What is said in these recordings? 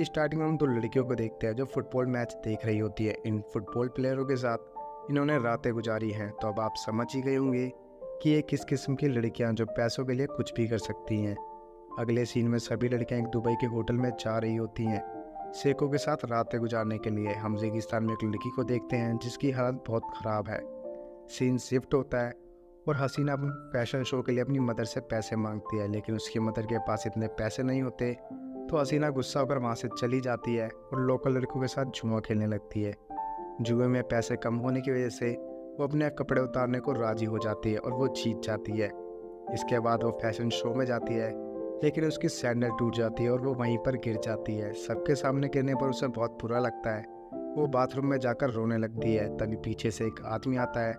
Starting में हम 2 लड़कियों को देखते हैं जो फुटबॉल मैच देख रही होती है। इन फुटबॉल प्लेयरों के साथ इन्होंने रातें गुजारी हैं, तो अब आप समझ ही गए होंगे कि ये किस किस्म की लड़कियां जो पैसों के लिए कुछ भी कर सकती हैं। अगले सीन में सभी लड़कियां एक दुबई के होटल में जा रही होती हैं सेको के साथ रातें गुजारने के लिए। हम रेगिस्तान में एक लड़की को देखते हैं जिसकी हालत बहुत ख़राब है। सीन शिफ्ट होता है और हसीना फैशन शो के लिए अपनी मदर से पैसे मांगती है, लेकिन उसकी मदर के पास इतने पैसे नहीं होते। तो हसीना गुस्सा होकर वहाँ से चली जाती है और लोकल लड़कों के साथ जुआ खेलने लगती है। जुए में पैसे कम होने की वजह से वो अपने कपड़े उतारने को राजी हो जाती है और वो जीत जाती है। इसके बाद वो फैशन शो में जाती है, लेकिन उसकी सैंडल टूट जाती है और वो वहीं पर गिर जाती है। सबके सामने गिरने पर उसे बहुत बुरा लगता है। वो बाथरूम में जाकर रोने लगती है। तभी पीछे से एक आदमी आता है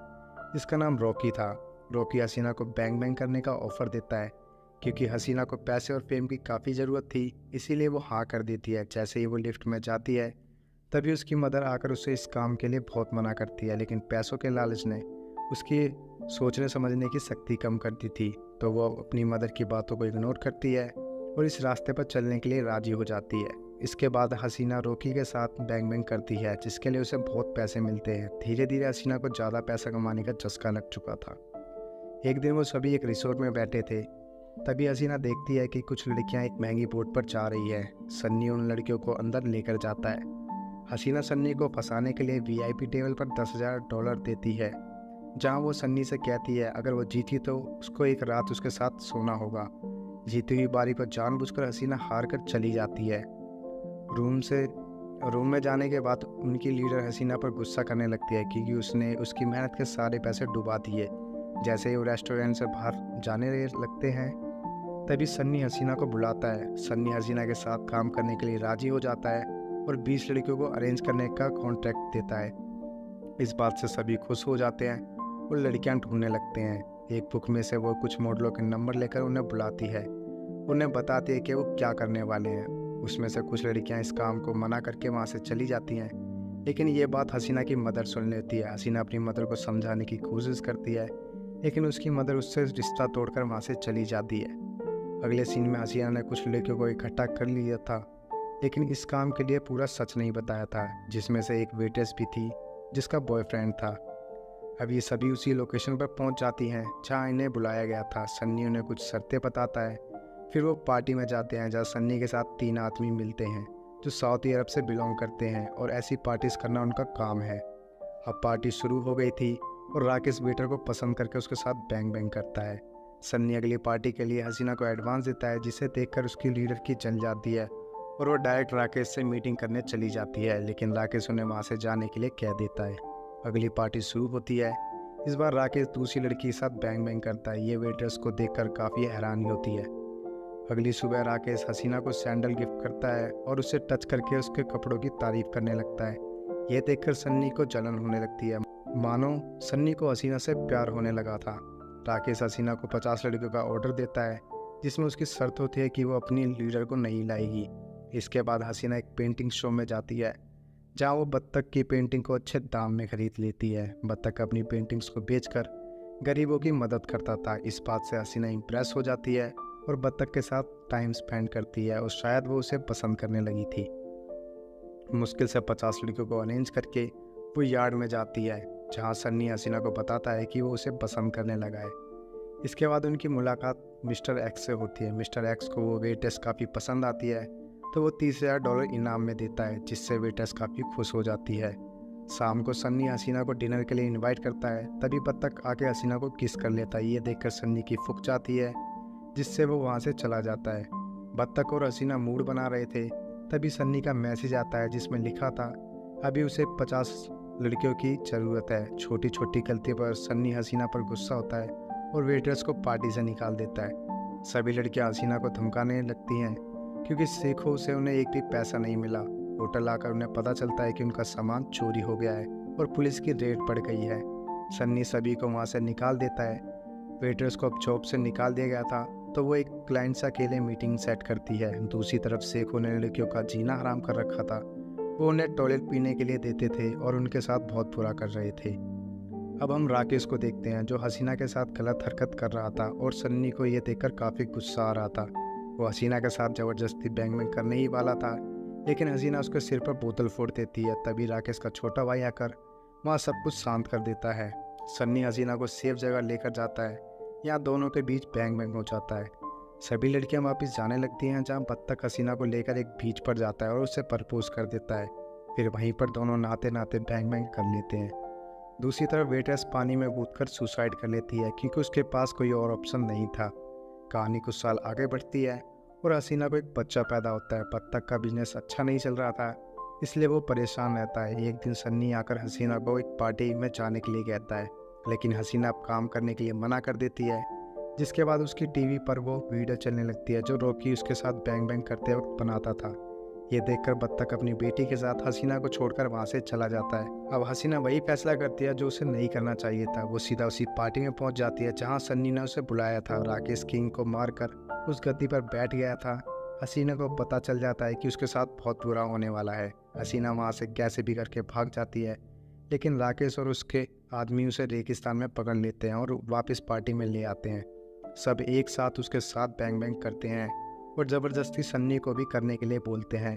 जिसका नाम रॉकी था। रॉकी हसीना को बैंग बैंग करने का ऑफ़र देता है, क्योंकि हसीना को पैसे और फेम की काफ़ी ज़रूरत थी, इसीलिए वो हाँ कर देती है। जैसे ही वो लिफ्ट में जाती है तभी उसकी मदर आकर उसे इस काम के लिए बहुत मना करती है, लेकिन पैसों के लालच ने उसकी सोचने समझने की शक्ति कम कर दी थी। तो वो अपनी मदर की बातों को इग्नोर करती है और इस रास्ते पर चलने के लिए राज़ी हो जाती है। इसके बाद हसीना रॉकी के साथ बैंग बैंग करती है, जिसके लिए उसे बहुत पैसे मिलते हैं। धीरे धीरे हसीना को ज़्यादा पैसा कमाने का चस्का लग चुका था। एक दिन वो सभी एक रिसोर्ट में बैठे थे, तभी हसीना देखती है कि कुछ लड़कियां एक महंगी बोट पर जा रही है। सन्नी उन लड़कियों को अंदर लेकर जाता है। हसीना सन्नी को फंसाने के लिए वीआईपी टेबल पर $10,000 देती है, जहां वो सन्नी से कहती है अगर वो जीती तो उसको एक रात उसके साथ सोना होगा। जीती हुई बारी पर जानबूझकर हसीना हार कर चली जाती है। रूम में जाने के बाद उनकी लीडर हसीना पर गुस्सा करने लगती है, क्योंकि उसने उसकी मेहनत के सारे पैसे डुबा दिए। जैसे ही वो रेस्टोरेंट से बाहर जाने लगते हैं तभी सन्नी हसीना को बुलाता है। सन्नी हसीना के साथ काम करने के लिए राजी हो जाता है और 20 लड़कियों को अरेंज करने का कॉन्ट्रैक्ट देता है। इस बात से सभी खुश हो जाते हैं और लड़कियां ढूंढने लगते हैं। एक बुक में से वो कुछ मॉडलों के नंबर लेकर उन्हें बुलाती है, उन्हें बताती है कि वो क्या करने वाले हैं। उसमें से कुछ लड़कियां इस काम को मना करके वहाँ से चली जाती हैं, लेकिन ये बात हसीना की मदर सुन लेती है। हसीना अपनी मदर को समझाने की कोशिश करती है, लेकिन उसकी मदर उससे रिश्ता तोड़कर वहाँ से चली जाती है। अगले सीन में हसीना ने कुछ लड़कियों को इकट्ठा कर लिया था, लेकिन इस काम के लिए पूरा सच नहीं बताया था, जिसमें से एक वेट्रेस भी थी जिसका बॉयफ्रेंड था। अब ये सभी उसी लोकेशन पर पहुंच जाती हैं जहां इन्हें बुलाया गया था। सन्नी उन्हें कुछ शर्तें बताता है। फिर वो पार्टी में जाते हैं जहां सन्नी के साथ 3 आदमी मिलते हैं जो सऊदी अरब से बिलोंग करते हैं, और ऐसी पार्टीज करना उनका काम है। अब पार्टी शुरू हो गई थी और राकेश वेटर को पसंद करके उसके साथ बैंग बैंग करता है। सन्नी अगली पार्टी के लिए हसीना को एडवांस देता है, जिसे देखकर उसकी लीडर की जल जाती है और वो डायरेक्ट राकेश से मीटिंग करने चली जाती है, लेकिन राकेश उन्हें वहाँ से जाने के लिए कह देता है। अगली पार्टी शुरू होती है। इस बार राकेश दूसरी लड़की के साथ बैंग बैंग करता है। ये वेट्रेस को देखकर काफ़ी हैरानी होती है। अगली सुबह राकेश हसीना को सैंडल गिफ्ट करता है और उसे टच करके उसके कपड़ों की तारीफ करने लगता है। ये देखकर सन्नी को जलन होने लगती है, मानो सन्नी को हसीना से प्यार होने लगा था। राकेश हसीना को 50 लड़कियों का ऑर्डर देता है, जिसमें उसकी शर्त होती है कि वो अपनी लीडर को नहीं लाएगी। इसके बाद हसीना एक पेंटिंग शो में जाती है, जहां वो बत्तख की पेंटिंग को अच्छे दाम में खरीद लेती है। बत्तख अपनी पेंटिंग्स को बेचकर गरीबों की मदद करता था। इस बात से हसीना इम्प्रेस हो जाती है और बत्तख के साथ टाइम स्पेंड करती है, और शायद वो उसे पसंद करने लगी थी। मुश्किल से 50 लड़कियों को अरेंज करके वो यार्ड में जाती है, जहाँ सन्नी हसीना को बताता है कि वो उसे पसंद करने लगा है। इसके बाद उनकी मुलाकात मिस्टर एक्स से होती है। मिस्टर एक्स को वो वेट्रेस काफ़ी पसंद आती है, तो वो $30,000 इनाम में देता है, जिससे वेट्रेस काफ़ी खुश हो जाती है। शाम को सन्नी हसीना को डिनर के लिए इनवाइट करता है, तभी बत्तख आके हसीना को किस कर लेता है। ये देखकर सन्नी की फूक जाती है, जिससे वो वहाँ से चला जाता है। बत्तख और हसीना मूड बना रहे थे, तभी सन्नी का मैसेज आता है जिसमें लिखा था अभी उसे 50 लड़कियों की ज़रूरत है। छोटी छोटी गलती पर सन्नी हसीना पर गुस्सा होता है और वेट्रेस को पार्टी से निकाल देता है। सभी लड़कियां हसीना को धमकाने लगती हैं, क्योंकि शेखों से उन्हें एक भी पैसा नहीं मिला। होटल आकर उन्हें पता चलता है कि उनका सामान चोरी हो गया है और पुलिस की रेड पड़ गई है। सन्नी सभी को वहाँ से निकाल देता है। वेट्रेस को अब जॉब से निकाल दिया गया था, तो वो एक क्लाइंट से अकेले मीटिंग सेट करती है। दूसरी तरफ शेखों ने लड़कियों का जीना हराम कर रखा था। वो उन्हें टॉयलेट पीने के लिए देते थे और उनके साथ बहुत बुरा कर रहे थे। अब हम राकेश को देखते हैं, जो हसीना के साथ गलत हरकत कर रहा था और सन्नी को ये देखकर काफ़ी गुस्सा आ रहा था। वो हसीना के साथ ज़बरदस्ती बैंग बैंग करने ही वाला था लेकिन हसीना उसके सिर पर बोतल फोड़ देती है। तभी राकेश का छोटा भाई आकर वहाँ सब कुछ शांत कर देता है। सन्नी हसीना को सेफ जगह लेकर जाता है। यहाँ दोनों के बीच बैंग बैंग हो जाता है। सभी लड़कियां वापस जाने लगती हैं, जहाँ बत्तख हसीना को लेकर एक बीच पर जाता है और उसे प्रपोज कर देता है। फिर वहीं पर दोनों नाते नाते बैंग बैंग कर लेते हैं। दूसरी तरफ वेट्रेस पानी में कूदकर सुसाइड कर लेती है, क्योंकि उसके पास कोई और ऑप्शन नहीं था। कहानी कुछ साल आगे बढ़ती है और हसीना को एक बच्चा पैदा होता है। बत्तख का बिजनेस अच्छा नहीं चल रहा था, इसलिए वो परेशान रहता है। एक दिन सन्नी आकर हसीना को एक पार्टी में जाने के लिए कहता है, लेकिन हसीना अब काम करने के लिए मना कर देती है। जिसके बाद उसकी टीवी पर वो वीडियो चलने लगती है जो रॉकी उसके साथ बैंग बैंग करते वक्त बनाता था। ये देखकर बत्तख अपनी बेटी के साथ हसीना को छोड़कर वहाँ से चला जाता है। अब हसीना वही फैसला करती है जो उसे नहीं करना चाहिए था। वो सीधा उसी पार्टी में पहुँच जाती है जहाँ सन्नी ने उसे बुलाया था। राकेश किंग को मारकर उस गद्दी पर बैठ गया था। हसीना को पता चल जाता है कि उसके साथ बहुत बुरा होने वाला है। हसीना वहाँ से कैसे भी करके भाग जाती है, लेकिन राकेश और उसके आदमी उसे रेगिस्तान में पकड़ लेते हैं और वापस पार्टी में ले आते हैं। सब एक साथ उसके साथ बैंग बैंग करते हैं और ज़बरदस्ती सन्नी को भी करने के लिए बोलते हैं।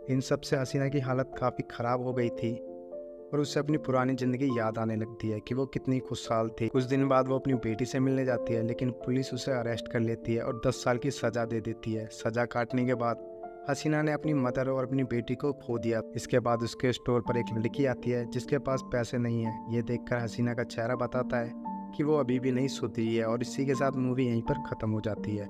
इन सब से हसीना की हालत काफ़ी ख़राब हो गई थी और उसे अपनी पुरानी ज़िंदगी याद आने लगती है कि वो कितनी खुशहाल थी। कुछ दिन बाद वो अपनी बेटी से मिलने जाती है, लेकिन पुलिस उसे अरेस्ट कर लेती है और 10 साल की सज़ा दे देती है। सज़ा काटने के बाद हसीना ने अपनी मदर और अपनी बेटी को खो दिया। इसके बाद उसके स्टोर पर एक लड़की आती है जिसके पास पैसे नहीं है। ये देखकर हसीना का चेहरा बताता है कि वो अभी भी नहीं सुधरी है और इसी के साथ मूवी यहीं पर ख़त्म हो जाती है।